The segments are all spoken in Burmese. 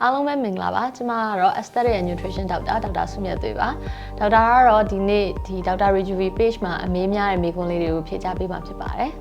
အားလုံးပဲမင်္ဂလာပါကျွန်မကတော့ Aesthetic and Nutrition ဒေါက်တာဆုမြတ်သွေးပါဒေါက်တာကတော့ဒီနေ့ဒီဒေါက်တာ Rejuve page မှာအမေးများတဲ့မေးခွန်းလေးတွေကိုဖြေကြားပေးမှာဖြစ်ပါတယ်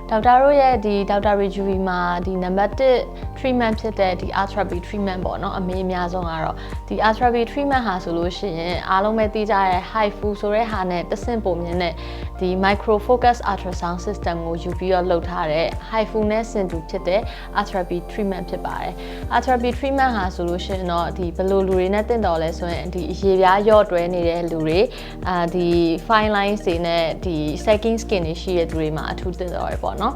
ဒေါက်တာတို့ရဲ့ဒီဒေါက်တာ Rejuve မှာဒီနံပါတ်1 treatment ဖြစ်တဲ့ဒီ Ultra B treatment ပေါ့နော်အမေအများဆုံးကတော့ဒီ Ultra B treatment ဟာဆိုလို့ရှိရင်အားလုံးပဲသိကြတဲ့ HIFU ဆိုတဲ့ဟာနဲ့တဆင့်ပုံမြင်တဲ့ဒီ micro focus ultrasound system ကိုယူပြီးတော့လုပ်ထားတဲ့ HIFU နဲ့ဆင်တူဖြစ်တဲ့ Ultra B treatment ဖြစ်ပါတယ် Ultra B treatment ဟာဆိုလို့ရှိရင်တော့ဒီဘယ်လိုလူတွေနဲ့တင့်တော်လဲဆိုရင်ဒီရေပြားရော့တွဲနေတဲ့လူတွေဒီ fine lines တွေနဲ့ဒီ sagging skin တွေရှိတဲ့လူတွေမှာအထူးတင့်တော်ရပေါ့နော်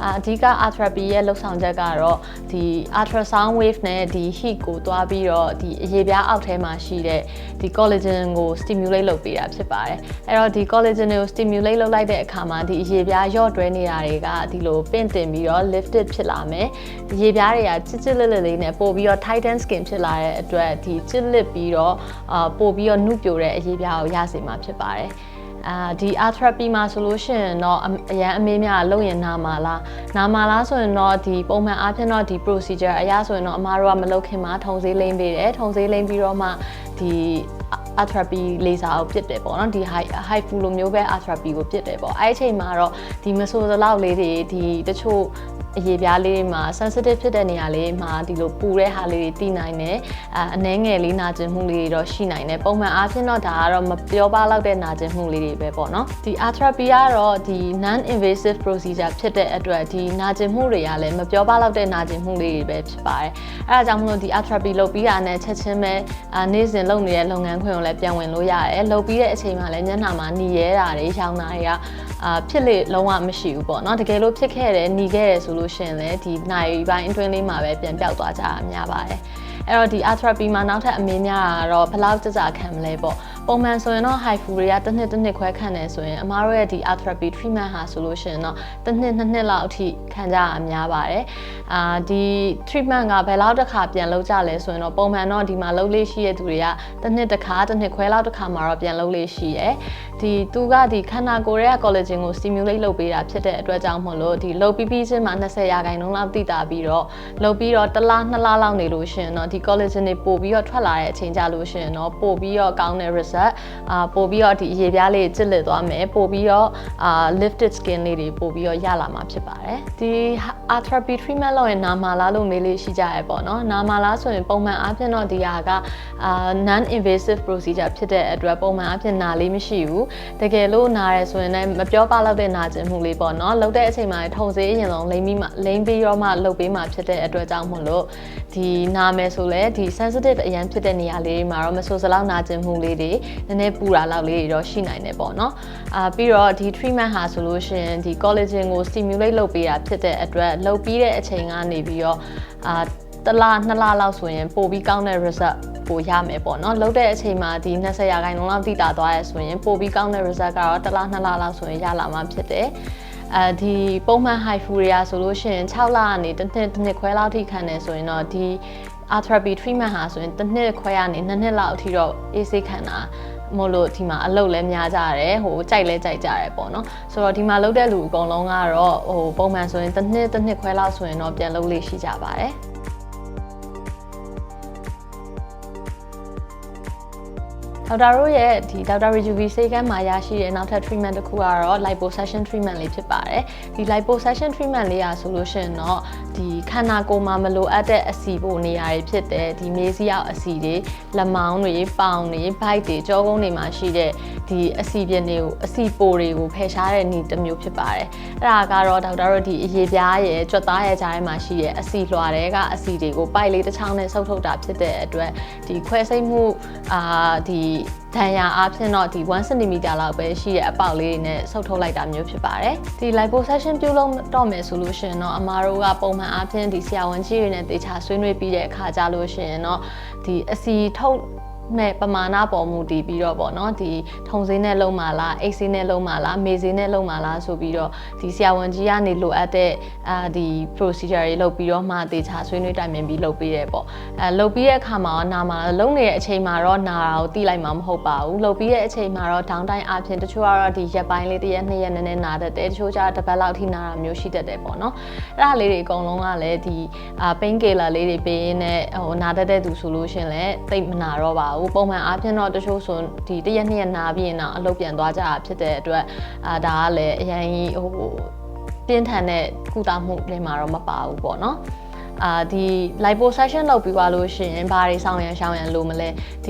အဓိက Ultra B ရဲ့လှုပ်ဆောင်ချက်ကတော့ဒီ ultrasound wave နဲ့ဒီ heat ကိုတွားပြီးတော့ဒီရေပြားအောက်ထဲမှာရှိတဲ့ဒီ collagen ကို stimulate လုပ်ပေးတာဖြစ်ပါတယ်အဲ့တော့ဒီ collagen ကို stimulate လုပ်လိုက်တဲ့အခါမှာဒီရေပြားရော့တွဲနေတာတွေကဒီလိုပင့်တင်ပြီးတော့ lifted ဖြစ်လာမယ်ရေပြားတွေကချစ်ချစ်လစ်လစ်လေးနဲ့ပို့ပြီးတော့ tighten skin ဖြစ်လာတဲ့အတွက်ဒီချစ်လစ်ပြီးတော့ပို့ပြီးတော့နုပြိုတဲ့အရေပြားကိုရစေမှာဖြစ်ပါတယ်ဒီ Ultra B မှာဆိုလို့ရှိရင်တော့အရန်အမေးများလုပ်ရင်နာမှာလားဆိုရင်တော့ဒီပုံမှန်အားဖြင့်တော့ဒီ procedure အရာဆိုရင်တော့အမားတို့ကမလုပ်ခင်မှာထုံဆေးလိမ့်ပေးတယ်ထုံဆေးလိမ့်ပြီးတော့မှဒီ Ultra B လေးစာကိုပြစ်တယ်ပေါ့နော်ဒီ HIFU လိုမျိုးပဲ Ultra B ကိုပြစ်တယ်ပေါ့အဲ့ဒီအချိန်မှာတော့ဒီမဆိုးသလောက်လေးတွေဒီတချို့အရေပြားလေးတွေမှာ sensitive ဖြစ်တဲ့နေရာလေးမှာဒီလိုပူတဲ့ဟာလေးတွေတည်နိုင်တယ်အနှဲငယ်လေးနာကျင်မှုလေးတွေတော့ရှိနိုင်တယ်ပုံမှန်အားဖြင့်တော့ဒါကတော့မပြောပါလောက်တဲ့နာကျင်မှုလေးတွေပဲပေါ့နော်ဒီ Ultra B ကတော့ဒီ non invasive procedure ဖြစ်တဲ့အတွက်ဒီနာကျင်မှုတွေကလည်းမပြောပါလောက်တဲ့နာကျင်မှုလေးတွေပဲဖြစ်ပါတယ်အဲဒါကြောင့်မလို့ဒီ Ultra B လုပ်ပြီးတာနဲ့ချက်ချင်းပဲနေ့စဉ်လုပ်နေတဲ့လုပ်ငန်းခွင်ကိုလည်းပြန်ဝင်လို့ရတယ်လုပ်ပြီးတဲ့အချိန်မှာလည်းညနာမှာหนีရဲတာတွေရှောင်းတာတွေကဖြစ်လေလုံးဝမရှိဘူးပေါ့နော်တကယ်လို့ဖြစ်ခဲ့တယ်หนีခဲ့တယ်ဆိုလို့ရှိရင်လည်းဒီနိုင်ပိုင်းအတွင်းလေးမှာပဲပြန်ပြောက်သွားကြတာများပါတယ်အဲ့တော့ဒီ Ultra B မှာနောက်ထပ်အမေးများတာကတော့ဘယ်လောက်ကြာခံမလဲပေါ့ပုံမှန်ဆိုရင်တော့ HIFU တွေကတစ်နှစ်ခွဲခံတယ်ဆိုရင်အမားတို့ရဲ့ဒီ Ultra B treatment ဟာဆိုလို့ရှိရင်တော့တစ်နှစ်လောက်အထိခံကြရအများပါတယ်ဒီ treatment ကဘယ်လောက်တစ်ခါပြန်လုပ်ကြလဲဆိုရင်တော့ပုံမှန်တော့ဒီမှာလုပ်လေးရှိတဲ့သူတွေကတစ်နှစ်ခွဲလောက်တစ်ခါမှာတော့ပြန်လုပ်လေးရှိရယ်ဒီသူကဒီခန္ဓာကိုယ်ရဲ့ collagen ကို stimulate လုပ်ပေးတာဖြစ်တဲ့အတွက်ကြောင့်မို့လို့ဒီလုပ်ပြီးချင်းမှာ20%လောက်တိတာပြီးတော့လုပ်ပြီးတော့1လ2လလောက်နေလို့ရှိရင်တော့ဒီ collagen တွေပို့ပြီးတော့ထွက်လာတဲ့အချိန်ကြလို့ရှိရင်တော့ပို့ပြီးတော့ကောင်းတဲ့ result ပို့ပြီးတော့ဒီအရေပြားလေးကျစ်လစ်သွားမယ်ပို့ပြီးတော့lifted skin လေးတွေပို့ပြီးတော့ရလာမှာဖြစ်ပါတယ်ဒီ Ultra B treatment လုပ်ရင်နာမာလားလို့မေးလေးရှိကြရပေါ့နော်နာမာလားဆိုရင်ပုံမှန်အားဖြင့်တော့ဒီဟာကnon invasive procedure ဖြစ်တဲ့အတွက်ပုံမှန်အားဖြင့်နာလေးမရှိဘူးတကယ်လို့နားရဲဆိုရင်လည်းမပြောပါလောက်တဲ့နာကျင်မှုလေးပေါ့နော်လုပ်တဲ့အချိန်မှာထုံဆေးအရင်ဆုံးလိမ့်ပြီးတော့မှလုပ်ပေးမှဖြစ်တဲ့အတွက်ကြောင့်မို့လို့ဒီနာမယ်ဆိုလဲဒီ sensitive အရန်ဖြစ်တဲ့နေရာလေးတွေမှာတော့မဆိုးစလောက်နာကျင်မှုလေးတွေနည်းနည်းပူတာလောက်လေးတွေတော့ရှိနိုင်တယ်ပေါ့နော်ပြီးတော့ဒီ treatment ဟာဆိုလို့ရှိရင်ဒီ collagen ကို stimulate လုပ်ပေးတာဖြစ်တဲ့အတွက်လုပ်ပြီးတဲ့အချိန်ကနေပြီးတော့1လ2လလောက်ဆိုရင်ပိုပြီးကောင်းတဲ့ result ကိုရမယ်ပေါ့နော်လုပ်တဲ့အချိန်မှာဒီ20%လောက်တိတာသွားရဲဆိုရင်ပိုပြီးကောင်းတဲ့ result ကတော့1လ2လလောက်ဆိုရင်ရလာမှာဖြစ်တယ်ဒီပုံမှန် HIFU တွေရာဆိုလို့ရှိရင်6လကနေတစ်နှစ်ခွဲလောက်ထိခံနေဆိုရင်တော့ဒီ Ultra B treatment ဟာဆိုရင်တစ်နှစ်ခွဲကနေ2နှစ်လောက်အထိတော့အေးဆေးခံတာမို့လို့ဒီမှာအလုပ်လည်းများကြတယ်ဟိုကြိုက်လဲကြိုက်ကြတယ်ပေါ့နော်ဆိုတော့ဒီမှာလုပ်တဲ့လူအကုန်လုံးကတော့ဟိုပုံမှန်ဆိုရင်တစ်နှစ်ခွဲလောက်ဆိုရင်တော့ပြန်လုပ်လေးရှိကြပါတယ်ဒေါက်တာတို့ရဲ့ဒီဒေါက်တာ Rejuve ဆေးကမ်းမှာရရှိတဲ့နောက်ထပ် treatment တစ်ခုကတော့ liposuction treatment လေးဖြစ်ပါတယ်ဒီ liposuction treatment လေးอ่ะဆိုလို့ရှိရင်တော့ဒီခန္ဓာကိုယ်မှာမလိုအပ်တဲ့အဆီပိုနေရာတွေဖြစ်တဲ့ဒီမေးစရောက်အဆီတွေလက်မောင်းတွေပေါင်တွေဘိုက်တွေကြောကုန်းတွေမှာရှိတဲ့ဒီအဆီပြင်းတွေကိုအဆီပိုတွေကိုဖယ်ရှားတဲ့နည်းတစ်မျိုးဖြစ်ပါတယ်အဲ့ဒါကတော့ဒေါက်တာတို့ဒီအရေပြားရဲ့ကြွက်သားရဲ့ကြားထဲမှာရှိတဲ့အဆီလွှာတွေကအဆီတွေကိုပိုက်လေးတစ်ချောင်းနဲ့ဆုပ်ထုတ်တာဖြစ်တဲ့အတွက်ဒီခွဲစိတ်မှုဒီဒဏ်ရာအားဖြင့်တော့ဒီ1 cm လောက်ပဲရှိတဲ့အပေါက်လေးတွေနဲ့ဆုပ်ထုတ်လိုက်တာမျိုးဖြစ်ပါတယ်ဒီ liposuction ပြုလုပ်တော့မယ်ဆိုလို့ရှိရင်တော့အမားတို့ကပုံမှန်အားဖြင့်ဒီဆရာဝန်ကြီးတွေနဲ့တေချာဆွေးနွေးပြီးတဲ့အခါကြလို့ရှိရင်တော့ဒီအဆီထုတ် မဲ့ပမာဏပေါ်မူတည်ပြီးတော့ပေါ့နော်ဒီထုံစင်းနဲ့လုံးမာလားအိတ်စင်းနဲ့လုံးမာလားမေစင်းနဲ့လုံးမာလားဆိုပြီးတော့ဒီဆရာဝန်ကြီးကနေလိုအပ်တဲ့ဒီ procedure တွေလုပ်ပြီးတော့မှတေချာဆွေးနွေးတိုင်ပင်ပြီးလုပ်ပေးတယ်ပေါ့လုပ်ပြီးတဲ့အခါမှာနာမှာလုံးနေတဲ့အချိန်မှာတော့နာတာကိုသိလိုက်မှာမဟုတ်ပါဘူးလုပ်ပြီးတဲ့အချိန်မှာတော့ down time အပြင်တချို့ကတော့ဒီရက်ပိုင်းလေးတစ်ရက်နှစ်ရက်နည်းနည်းနာတတ်တယ်တချို့ကျတစ်ပတ်လောက်ထိနာတာမျိုးရှိတတ်တယ်ပေါ့နော်အဲ့ဒါလေးတွေအကုန်လုံးကလည်းဒီpain killer လေးတွေပေးရင်းနဲ့နာတတ်တဲ့သူဆိုလို့ရှင်လည်းသိမနာတော့ပါဘူးပုံမှန်အားဖြင့်တော့တချို့ဆိုဒီတစ်ရက်နှစ်ရက်နာပြီးရင်တော့အလုပ်ပြန်သွားကြတာဖြစ်တဲ့အတွက်ဒါကလည်းအရင်ပြင်းထန်တဲ့ကုသမှုတွေမှာတော့မပါဘူးပေါ့နော်ဒီ liposuction လုပ်ပြီးသွားလို့ရှိရင်ဘာတွေဆောင်ရန်ရှောင်ရန်လို့မလဲဒ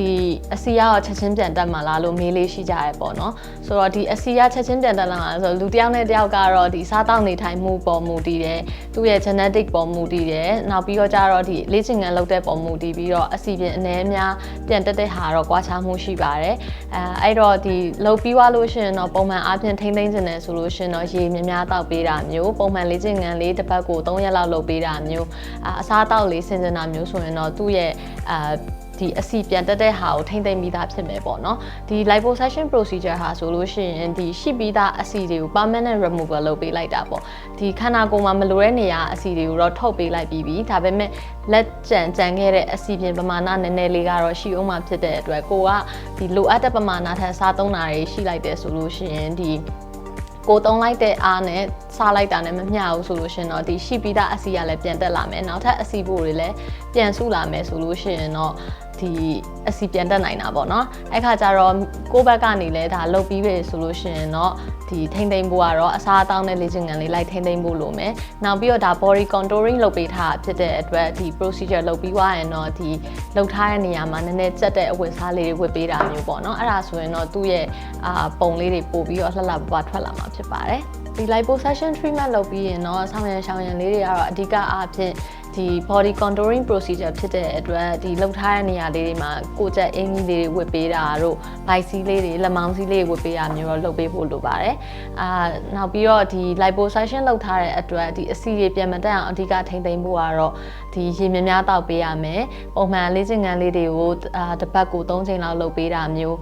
ီအစီရောချက်ချင်းပြန်တက်မှာလားလို့မေးလေးရှိကြရဲပေါ့နော်ဆိုတော့ဒီအစီရချက်ချင်းပြန်တက်လာမှာဆိုတော့လူတစ်ယောက်နဲ့တစ်ယောက်ကတော့ဒီစားတောက်နေထိုင်မှုပေါ်မူတည်တယ်သူ့ရဲ့ genetic ပေါ်မူတည်တယ်နောက်ပြီးတော့ကျတော့ဒီလေ့ကျင့်ခန်းလုပ်တဲ့ပေါ်မူတည်ပြီးတော့အစီပြင်အနည်းအများပြန်တက်တဲ့ဟာတော့ကွာခြားမှုရှိပါတယ်အဲ့တော့ဒီလုပ်ပြီးသွားလို့ရှိရင်တော့ပုံမှန်အားဖြင့်ထိမ့်သိမ်းနေဆိုလို့ရှိရင်တော့ရေများများတောက်ပေးတာမျိုးပုံမှန်လေ့ကျင့်ခန်းလေးတစ်ပတ်ကို3ရက်လောက်လုပ်ပေးတာမျိုးအစားအသောက်လေးစင်စင်တာမျိုးဆိုရင်တော့သူ့ရဲ့ဒီအစီပြန်တက်တဲ့ဟာကိုထိမ့်သိမ့်ပြီးသားဖြစ်မယ်ပေါ့နော်ဒီ liposuction procedure ဟာဆိုလို့ရှိရင်ဒီရှိပြီးသားအစီတွေကို permanent removal လုပ်ပေးလိုက်တာပေါ့ဒီခန္ဓာကိုယ်မှာမလိုတဲ့နေရာအစီတွေကိုတော့ထုတ်ပေးလိုက်ပြီးပြီဒါပေမဲ့လက်ကြံခဲ့တဲ့အစီပြင်ပမာဏနည်းနည်းလေးကတော့ရှိအောင်မှဖြစ်တဲ့အတွက်ကိုကဒီလိုအပ်တဲ့ပမာဏထက်စားသုံးတာတွေရှိလိုက်တယ်ဆိုလို့ရှိရင်ဒီကိုသုံးလိုက်တဲ့အားနဲ့စားလိုက်တာနဲ့မမျှဘူးဆိုလို့ရှင်တော့ဒီရှိပြီးသားအစီကလည်းပြန်တက်လာမယ်နောက်ထပ်အစီဖို့တွေလည်းပြန်စုလာမယ်ဆိုလို့ရှိရင်တော့ဒီအစီပြန်တက်နိုင်တာပေါ့နော်အဲ့ခါကျတော့ကိုယ့်ဘက်ကနေလည်းဒါလုပ်ပြီးပြီဆိုလို့ရှိရင်တော့ဒီထိမ့်သိမ့်ဖို့ကတော့အစားအသောက်နဲ့လေ့ကျင့်ခန်းလေးလိုက်ထိမ့်သိမ့်ဖို့လိုမယ်နောက်ပြီးတော့ဒါ body contouring လုပ်ပေးထားဖြစ်တဲ့အတွက်ဒီ procedure လုပ်ပြီးသွားရင်တော့ဒီလုပ်ထားတဲ့နေရာမှာနည်းနည်းကျက်တဲ့အဝတ်စားလေးတွေဝတ်ပေးတာမျိုးပေါ့နော်အဲ့ဒါဆိုရင်တော့သူ့ရဲ့ပုံလေးတွေပို့ပြီးတော့လှလှပပထွက်လာမှာဖြစ်ပါတယ်ဒီ liposuction treatment လုပ်ပြီးရင်တော့ဆောင်ရန်ရှောင်ရန်လေးတွေကတော့အဓိကအားဖြင့်ဒီ body contouring procedure ဖြစ်တဲ့အတွက်ဒီလှုပ်ထားတဲ့နေရာလေးတွေမှာကိုကျက်အင်ကြီးလေးတွေဝတ်ပေးတာတို့ဘိုက်စီးလေးတွေလက်မောင်းစီးလေးတွေဝတ်ပေးတာမျိုးတော့လုပ်ပေးဖို့လိုပါတယ်နောက်ပြီးတော့ဒီ liposuction လုပ်ထားတဲ့အတွက်ဒီအစီတွေပြန်မတက်အောင်အဓိကထိမ့်သိမ့်ဖို့ကတော့ဒီရေများများတောက်ပေးရမယ်ပုံမှန်လေ့ကျင့်ခန်းလေးတွေကိုတစ်ပတ်ကို3ချိန်လောက်လုပ်ပေးတာမျိုး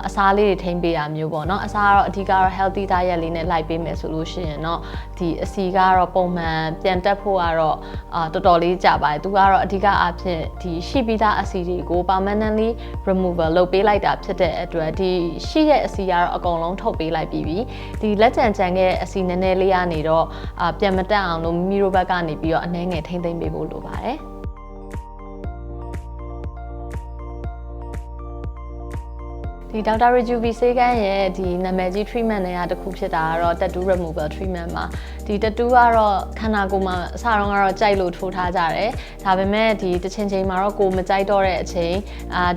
အစားလေးတွေထိမ့်ပေးတာမျိုးပေါ့နော်အစားကတော့အဓိကတော့ healthy diet လေးနဲ့လိုက်ပေးမယ်ဆိုလို့ရှိရင်တော့ဒီအစီကတော့ပုံမှန်ပြန်တက်ဖို့ကတော့တော်တော်လေးကြာပါတယ်သူကတော့အဓိကအားဖြင့်ဒီရှိပြီးသားအစီတွေကို permanently removal လုပ်ပေးလိုက်တာဖြစ်တဲ့အတွက်ဒီရှိတဲ့အစီကတော့အကုန်လုံးထုတ်ပေးလိုက်ပြီးပြီဒီလက်ကြံခဲ့တဲ့အစီနည်းနည်းလေးကနေတော့ပြန်မတက်အောင်လို့မိမိတို့ဘက်ကနေပြီးတော့အနှဲငယ်ထိမ့်သိမ့်ပေးဖို့လိုပါတယ်ဒီဒေါက်တာ Rejuve ဆေးကန်းရဲ့ဒီနာမည်ကြီး treatment တွေကတစ်ခုဖြစ်တာကတော့ tattoo removal treatment မှာဒီ tattoo ကတော့ခန္ဓာကိုယ်မှာအစတော့ကတော့ကြိုက်လို့ထိုးထားကြတယ်ဒါပေမဲ့ဒီတစ်ချိန်မှာတော့ကိုယ်မကြိုက်တော့တဲ့အချိန်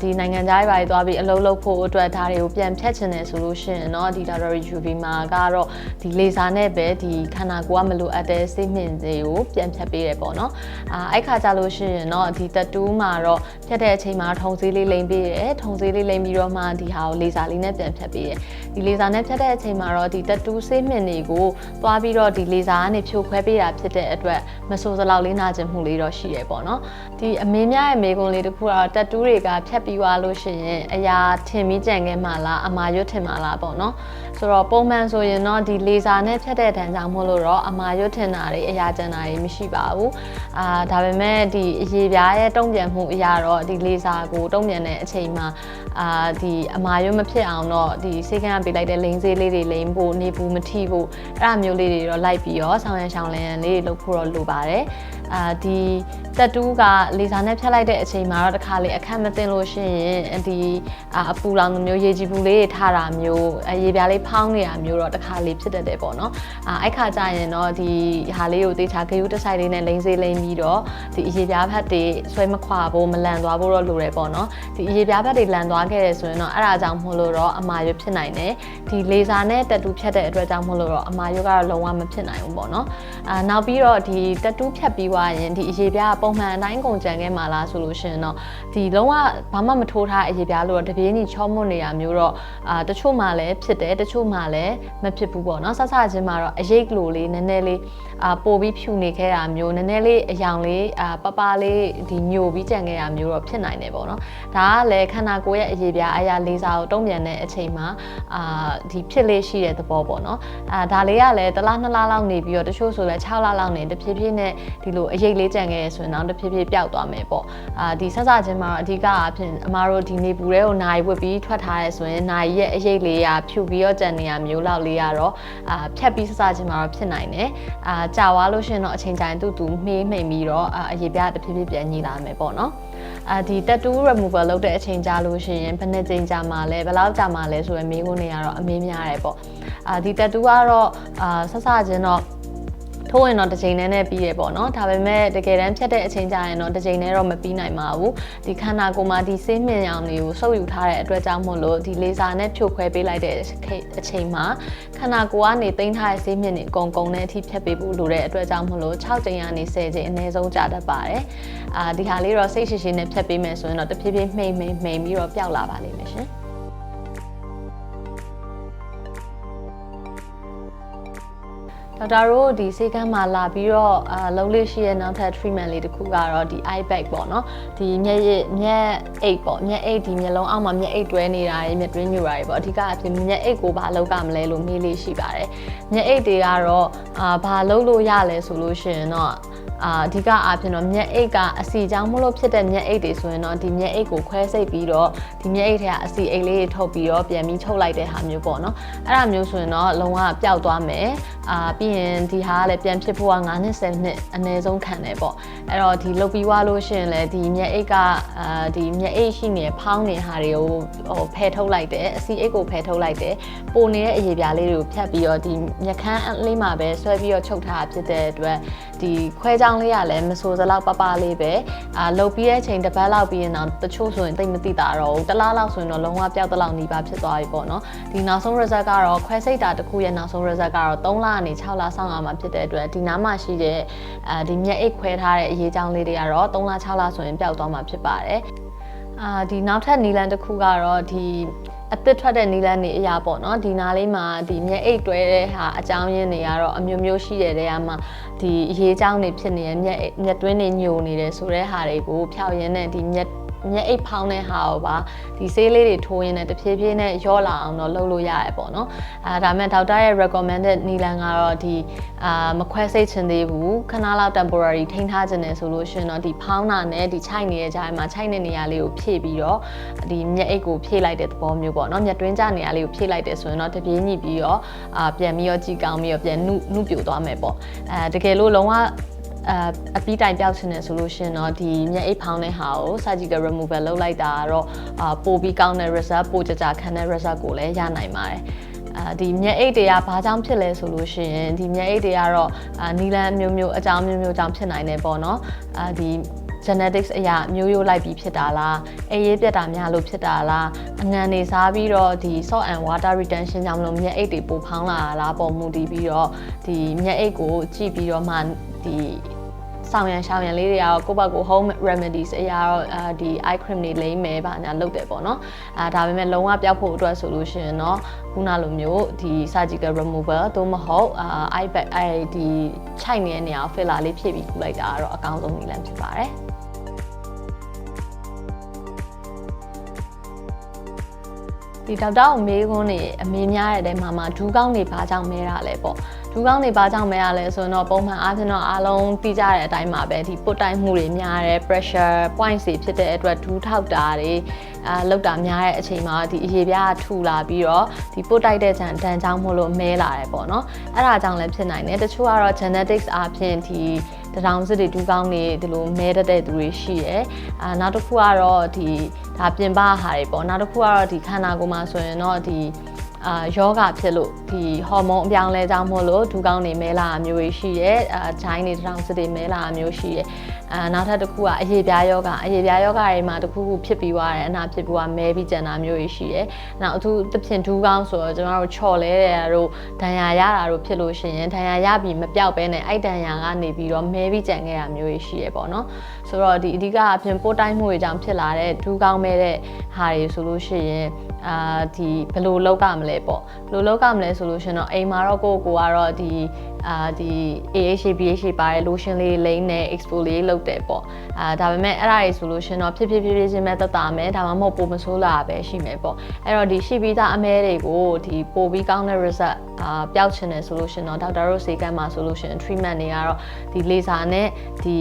ဒီနိုင်ငံခြားရေးသွားပြီးအလုပ်လုပ်ဖို့အတွက်ဒါတွေကိုပြန်ဖြတ်ချင်တယ်ဆိုလို့ရှိရင်တော့ဒီဒေါက်တာ Rejuve မှာကတော့ဒီလေဆာနဲ့ပဲဒီခန္ဓာကိုယ်ကမလိုအပ်တဲ့စိတ်မြင့်တွေကိုပြန်ဖြတ်ပေးတယ်ပေါ့နော်အဲ့ခါကြလို့ရှိရင်တော့ဒီ tattoo မှာတော့ဖြတ်တဲ့အချိန်မှာထုံစည်းလေးလိမ့်ပေးတယ်ထုံစည်းလေးလိမ့်ပြီးတော့မှဒီဟာကိုလေဆာလေးနဲ့ပြန်ဖြတ်ပေးတယ်ဒီလေဆာနဲ့ဖြတ်တဲ့အချိန်မှာတော့ဒီ tattoo ဆေးမြင့်တွေကိုသွားပြီးတော့ဒီလေဆာကနေဖြိုခွဲပေးတာဖြစ်တဲ့အတွက်မဆိုးစလောက်လေးနာကျင်မှုလေးတော့ရှိတယ်ပေါ့နော်ဒီအမေများရဲ့မေကွန်လေးတစ်ခုကတော့ tattoo တွေကဖြတ်ပြီးသွားလို့ရှိရင်အရာထင်ပြီးကြံခဲ့မှာလားအမာရွတ်ထင်မှာလားပေါ့နော်ဆိုတော့ပုံမှန်ဆိုရင်တော့ဒီလေဆာနဲ့ဖြတ်တဲ့တန်းကြောင့်မို့လို့တော့အမာရွတ်ထင်တာတွေအရာကျန်တာတွေမရှိပါဘူးဒါပေမဲ့ဒီအရေပြားရဲ့တုံ့ပြန်မှုအရာတော့ဒီလေဆာကိုတုံ့ပြန်တဲ့အချိန်မှာဒီအမာရွတ်မဖြစ်အောင်တော့ဒီဆေးကန်းကပေးလိုက်တဲ့လိန်ဆေးလေးတွေလိန်ဖို့နေဘူးမထိဖို့အဲ့ဒါမျိုးလေးတွေတော့လိုက်ပြီးတော့ဆောင်ရန်ရှောင်လန်းလေးတွေလုပ်ဖို့တော့လိုပါတယ်ဒီတက်တူးကလေဆာနဲ့ဖြတ်လိုက်တဲ့အချိန်မှာတော့တခါလေအခက်မသိလို့ရှိရင်ဒီအပူလောင်မျိုးရေကြည်ပူလေးတွေထားတာမျိုးရေပြားလေးဖောင်းနေတာမျိုးတော့တခါလေဖြစ်တတ်တယ်ပေါ့နော်အဲ့ခါကျရင်တော့ဒီဟာလေးကိုတေချာဂရုတစိုက်လေးနဲ့လိမ့်စေးလိမ့်ပြီးတော့ဒီရေပြားဖက်တွေဆွဲမခွာဖို့မလန်သွားဖို့တော့လိုတယ်ပေါ့နော်ဒီရေပြားဖက်တွေလန်သွားခဲ့တယ်ဆိုရင်တော့အဲ့ဒါကြောင့်မို့လို့တော့အမာရွတ်ဖြစ်နိုင်တယ်ဒီလေဆာနဲ့တက်တူးဖြတ်တဲ့အတွက်ကြောင့်မို့လို့တော့အမာရွတ်ကတော့လုံးဝမဖြစ်နိုင်ဘူးပေါ့နော်နောက်ပြီးတော့ဒီတက်တူးဖြတ်ပြီး ရင်ဒီအရေးပြားပုံမှန်အတိုင်းကုန်ကြံခဲ့မှာလားဆိုလို့ရှိရင်တော့ဒီလုံးဝဘာမှမထိုးထားအရေးပြားလို့တော့တပြေးညီချောမွတ်နေတာမျိုးတော့တချို့မှလည်းဖြစ်တယ်တချို့မှလည်းမဖြစ်ဘူးပေါ့နော်ဆဆချင်းမှာတော့အရေးကလိုလေးနည်းနည်းလေးပို့ပြီးဖြူနေခဲ့တာမျိုးနည်းနည်းလေးအယောင်လေးပပလေးဒီညိုပြီးကြံခဲ့တာမျိုးတော့ဖြစ်နိုင်တယ်ပေါ့နော်ဒါကလည်းခန္ဓာကိုယ်ရဲ့အရေးပြားအရာလေးစားကိုတုံ့ပြန်တဲ့အချိန်မှာဒီဖြစ်လေးရှိတဲ့သဘောပေါ့နော်ဒါလေးကလည်းတစ်လ2လလောက်နေပြီးတော့တချို့ဆိုလည်း6လလောက်နေတဖြည်းဖြည်းနဲ့ဒီလိုအရေးလေးကြံခဲ့ရဆိုရင်တော့တဖြည်းဖြည်းပျောက်သွားမယ်ပေါ့ဒီဆဆချင်းမှာတော့အဓိကအဖြစ်အမားတို့ဒီနေပူတဲ့ကိုနိုင်ဝစ်ပြီးထွက်ထားရဲဆိုရင်နိုင်ရဲ့အရေးလေးရာဖြူပြီးတော့ကြံနေရမျိုးလောက်လေးကတော့ဖြတ်ပြီးဆဆချင်းမှာတော့ဖြစ်နိုင်တယ်ကြာသွားလို့ရှိရင်တော့အချိန်တိုင်းတူမှေးမှိန်ပြီးတော့အရေးပြားတဖြည်းဖြည်းပြန်ညီလာမယ်ပေါ့နော်ဒီ tattoo removal လုပ်တဲ့အချိန်ကြာလို့ရှိရင်ဘယ်နှစ်ချိန်ကြာမှလဲဘယ်လောက်ကြာမှလဲဆိုရယ်မေးခွန်းတွေကတော့အမေးများတယ်ပေါ့ဒီ tattoo ကတော့ဆဆချင်းတော့ထိုးရင်တော့တစ်ချိန်နဲ့ပြီးရပေါ့နော်ဒါပေမဲ့တကယ်တမ်းဖြတ်တဲ့အချိန်ကြာရင်တော့တစ်ချိန်နဲ့တော့မပြီးနိုင်ပါဘူးဒီခန္ဓာကိုယ်မှာဒီဆေးမြင်ရောင်တွေကိုစုပ်ယူထားတဲ့အတွက်ကြောင့်မို့လို့ဒီလေဆာနဲ့ဖြိုခွဲပေးလိုက်တဲ့အချိန်မှာခန္ဓာကိုယ်ကနေသိမ်းထားတဲ့ဆေးမြင်တွေအကုန်နဲ့အထိဖြတ်ပေးဖို့လိုတဲ့အတွက်ကြောင့်မို့လို့6ချိန်ကနေ10ချိန်အနည်းဆုံးကြာတတ်ပါတယ်ဒီဟာလေးတော့စိတ်ရှိရှိနဲ့ဖြတ်ပေးမယ်ဆိုရင်တော့တဖြည်းဖြည်းမှိန်ပြီးတော့ပျောက်လာပါလိမ့်မယ်ရှင်ဒေါက်တာတို့ဒီဆေးကမ်းမှာလာပြီးတော့လုံးလေးရှိရဲ့နောက်ထပ် treatment လေးတစ်ခုကတော့ဒီ eye bag ပေါ့နော်ဒီမျက်အိတ်ပေါ့မျက်အိတ်ဒီမျက်လုံးအောက်မှာမျက်အိတ်တွဲနေတာတွေမျက်တွင်းညူတာတွေပေါ့အဓိကအဖြစ်မျက်အိတ်ကိုဘာလုပ်ကမလဲလို့မေးလေးရှိပါတယ်မျက်အိတ်တွေကတော့ဘာလုပ်လို့ရလဲဆိုလို့ရှိရင်တော့အဓိကအားဖြင့်တော့မျက်အိတ်ကအစီကြောင့်မလို့ဖြစ်တဲ့မျက်အိတ်တွေဆိုရင်တော့ဒီမျက်အိတ်ကိုခွဲစိတ်ပြီးတော့ဒီမျက်အိတ်ထဲကအစီအိတ်လေးတွေထုတ်ပြီးတော့ပြန်ပြီးထုတ်လိုက်တဲ့ဟာမျိုးပေါ့နော်အဲ့ဒါမျိုးဆိုရင်တော့လုံးဝပျောက်သွားမယ်ပြီးရင်ဒီဟာကလည်းပြန်ဖြစ်ဖို့က9နှစ်10နှစ်အနည်းဆုံးခံတယ်ပေါ့အဲ့တော့ဒီလုတ်ပြီးွားလို့ရှိရင်လည်းဒီမျက်အိတ်ကဒီမျက်အိတ်ရှိနေဖောင်းနေဟာတွေကိုဖယ်ထုတ်လိုက်တယ်အစီအိတ်ကိုဖယ်ထုတ်လိုက်တယ်ပိုနေတဲ့အရေပြားလေးတွေကိုဖြတ်ပြီးတော့ဒီမျက်ခမ်းလေးမှာပဲဆွဲပြီးတော့ချုပ်ထားဖြစ်တဲ့အတွက်ဒီခွဲကြောင်းလေးကလည်းမဆိုးစလောက်ပလေးပဲလုတ်ပြီးတဲ့အချိန်တစ်ပတ်လောက်ပြီးရင်တော့တချို့ဆိုရင်တိတ်မသိတာတော့ဘူးတစ်လားလောက်ဆိုရင်တော့လုံးဝပျောက်တလောက်နီးပါးဖြစ်သွားပြီပေါ့နော်ဒီနောက်ဆုံး result ကတော့ခွဲစိတ်တာတစ်ခုရဲ့နောက်ဆုံး result ကတော့3လကနေ6လဆောင်ရမှာဖြစ်တဲ့အတွက်ဒီနားမှာရှိတဲ့ဒီမျက်အိတ်ခွဲထားတဲ့အရေးကြောင်းလေးတွေကတော့3လ6လဆိုရင်ပျောက်သွားမှာဖြစ်ပါတယ်ဒီနောက်ထပ်နီလန်တစ်ခုကတော့ဒီအသစ်ထွက်တဲ့နီလန်နေအရာပေါ့နော်ဒီနားလေးမှာဒီမျက်အိတ်တွဲတဲ့ဟာအကြောင်းရင်းတွေကတော့အမျိုးမျိုးရှိတဲ့နေရာမှာဒီအရေးကြောင်းတွေဖြစ်နေတဲ့မျက်တွင်းတွေညိုနေတယ်ဆိုတဲ့ဟာတွေကိုဖျောက်ရင်းနဲ့ဒီမျက်အိတ်ဖောင်းတဲ့ဟာကိုပါဒီဆေးလေးတွေထိုးရင်းနဲ့တဖြည်းဖြည်းနဲ့ရော့လာအောင်တော့လုပ်လို့ရတယ်ပေါ့နော်ဒါမဲ့ဒေါက်တာရဲ့ recommended နီလန်ကတော့ဒီမခွဲစိတ်ချင်သေးဘူးခဏလောက် temporary ထိန်းထားခြင်းနဲ့ဆိုလို့ရှိရင်တော့ဒီဖောင်းတာနဲ့ဒီခြိုက်နေတဲ့ကြားမှာခြိုက်တဲ့နေရာလေးကိုဖြည့်ပြီးတော့ဒီမျက်အိတ်ကိုဖြည့်လိုက်တဲ့သဘောမျိုးပေါ့နော်မျက်တွင်းကျနေရာလေးကိုဖြည့်လိုက်တယ်ဆိုရင်တော့တပြေးညီပြီးတော့ပြန်ပြီးတော့ကြည်ကောင်းပြီးတော့ပြန်နုပြိုသွားမယ်ပေါ့တကယ်လို့လုံးဝအပီးတိုင်ပြောက်ချင်တယ်ဆိုလို့ရှိရင်တော့ဒီမျက်အိတ်ဖောင်းတဲ့ဟာကို surgical removal လုပ်လိုက်တာကတော့ပိုပြီးကောင်းတဲ့ result ပိုကြခံတဲ့ result ကိုလည်းရနိုင်ပါတယ်ဒီမျက်အိတ်တွေကဘာကြောင့်ဖြစ်လဲဆိုလို့ရှိရင်ဒီမျက်အိတ်တွေကတော့နီလန်မျိုးအကြောင်းမျိုးကြောင့်ဖြစ်နိုင်တယ်ပေါ့နော်ဒီ genetics အရာမျိုးလိုက်ပြီးဖြစ်တာလားအေးရေးပြတ်တာများလို့ဖြစ်တာလားအငံနေစားပြီးတော့ဒီ salt and water retention ကြောင့်မလို့မျက်အိတ်တွေပိုဖောင်းလာတာလားပေါ်မူတည်ပြီးတော့ဒီမျက်အိတ်ကိုကြည့်ပြီးတော့မှဒီဆောင်ရန်လေးတွေကတော့ကိုယ့်ဘက်ကို home remedies အရာတော့ဒီ eye cream တွေလိမ့်မယ်ဗာညာလုပ်တယ်ပေါ့နော်ဒါပေမဲ့လုံးဝပျောက်ဖို့အတွက်ဆိုလို့ရှိရင်တော့ခုနလိုမျိုးဒီ surgical removal သို့မဟုတ်eye bag ဒီခြိုက်နေတဲ့နေရာကို filler လေးဖြည့်ပြီးကူလိုက်တာကတော့အကောင်းဆုံးနည်းလမ်းဖြစ်ပါတယ်ဒီဒေါက်တာကိုမေးခွန်းနေအမေးများတဲ့တဲမှာဒူးကောင်းနေဘာကြောင့်မဲတာလဲပေါ့ဒူးကောင်းနေဘာကြောင့်မဲရလဲဆိုတော့ပုံမှန်အားဖြင့်တော့အားလုံးသိကြတဲ့အတိုင်းပါပဲဒီပုတ်တိုင်းမှုတွေများတယ် pressure points တွေဖြစ်တဲ့အတွက်ဒူးထောက်တာတွေလောက်တာများတဲ့အချိန်မှာဒီအရေပြားထူလာပြီးတော့ဒီပုတ်တိုက်တဲ့ဒဏ်ကြောင့်မို့လို့မဲလာတယ်ပေါ့နော်အဲ့ဒါကြောင့်လည်းဖြစ်နိုင်တယ်တချို့ကတော့ genetics အားဖြင့်ဒီတထောင်စစ်တွေဒူးကောင်းနေဒီလိုမဲတတ်တဲ့သူတွေရှိရယ်နောက်တစ်ခုကတော့ဒီဒါပြင်ပဟာတွေပေါ့နောက်တစ်ခုကတော့ဒီခန္ဓာကိုယ်မှာဆိုရင်တော့ဒီ ယောဂဖြစ်လို့ဒီဟော်မုန်းအပြောင်းလဲကြောင့်မို့လို့ဒူးကောင်းတွေမဲလာတာမျိုးရှိရဲဂျိုင်းတွေတောင်စစ်တွေမဲလာတာမျိုးရှိရဲနောက်ထပ်တစ်ခုကအရေပြားယောဂတွေမှာတစ်ခုခုဖြစ်ပြီးသွားတယ်အနာဖြစ်ပြီးသွားမဲပြီးကျန်တာမျိုးရှိရဲနောက်အထူးသဖြင့်ဒူးကောင်းဆိုတော့ကျွန်တော်တို့ချော်လဲတဲ့တို့ဒဏ်ရာရတာတို့ဖြစ်လို့ရှိရင်ဒဏ်ရာရပြီးမပြောက်ဘဲနဲ့အဲ့ဒဏ်ရာကနေပြီးတော့မဲပြီးကျန်ခဲ့တာမျိုးရှိရဲပေါ့နော်ဆိုတော့ဒီအဓိကအဖြစ်ပိုးတိုင်းမှုတွေကြောင့်ဖြစ်လာတဲ့ဒူးကောင်းမဲတဲ့ဟာတွေဆိုလို့ရှိရင်ဒီဘယ်လိုလောက်ကမလဲပေါ့ဘယ်လိုလောက်ကမလဲဆိုလို့ရှင်တော့အိမ်မှာတော့ကိုကတော့ဒီ AHA BHA ပါတဲ့ lotion လေးလိမ့်နဲ့ exfoliate လုပ်တယ်ပေါ့ဒါပေမဲ့အဲ့ဒါတွေဆိုလို့ရှင်တော့ဖြည်းဖြည်းချင်းပဲတက်တာမယ်ဒါမှမဟုတ်ပိုမဆိုးလာပဲရှိမယ်ပေါ့အဲ့တော့ဒီရှိပြီးသားအမဲတွေကိုဒီပိုပြီးကောင်းတဲ့ result ပျောက်ချင်တယ်ဆိုလို့ရှင်တော့ဒေါက်တာတို့ဆေးကမ်းမှာဆိုလို့ရှင် treatment တွေကတော့ဒီ laser နဲ့ဒီ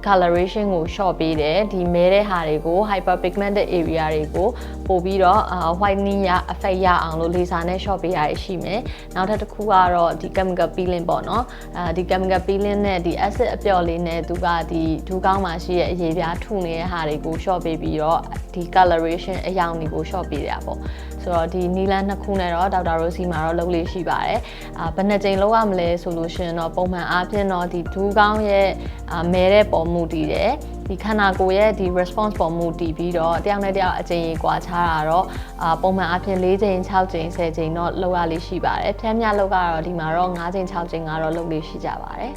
coloration ကို short ပေးတယ်ဒီမဲတဲ့ဟာတွေကို hyperpigmented area တွေကိုပို့ပြီးတော့whitening ရ effect ရအောင်လို့ laser နဲ့ short ပေးရရှိမယ်နောက်ထပ်တစ်ခုကတော့ဒီ chemical peeling ပေါ့နော်ဒီ chemical peeling နဲ့ဒီ acid အပျော့လေးနဲ့သူကဒီဒူးကောင်းမှာရှိရဲ့အရေပြားထုနေတဲ့ဟာတွေကို short ပေးပြီးတော့ဒီ coloration အရောင်တွေကို short ပေးရပေါ့ဆိုတော့ဒီနီလန်နှစ်ခုနဲ့တော့ဒေါက်တာရိုစီမှာတော့လုပ်လေးရှိပါတယ်ဘယ်နှကြိမ်လုပ်ရမလဲဆိုလို့ရှိရင်တော့ပုံမှန်အားဖြင့်တော့ဒီဒူးကောင်းရဲ့မဲတဲ့ပေါ်မှုတည်တယ်ဒီခန္ဓာကိုယ်ရဲ့ဒီ response ပေါ်မှုတည်ပြီးတော့တယောက်နဲ့တယောက်အကြိမ်ကြီးကွာခြားတာတော့ပုံမှန်အားဖြင့်4ကြိမ်6ကြိမ်10ကြိမ်တော့လုပ်ရလေးရှိပါတယ်ဖြန်းမြလုပ်ကတော့ဒီမှာတော့5ကြိမ်6ကြိမ်ကတော့လုပ်လေးရှိကြပါတယ်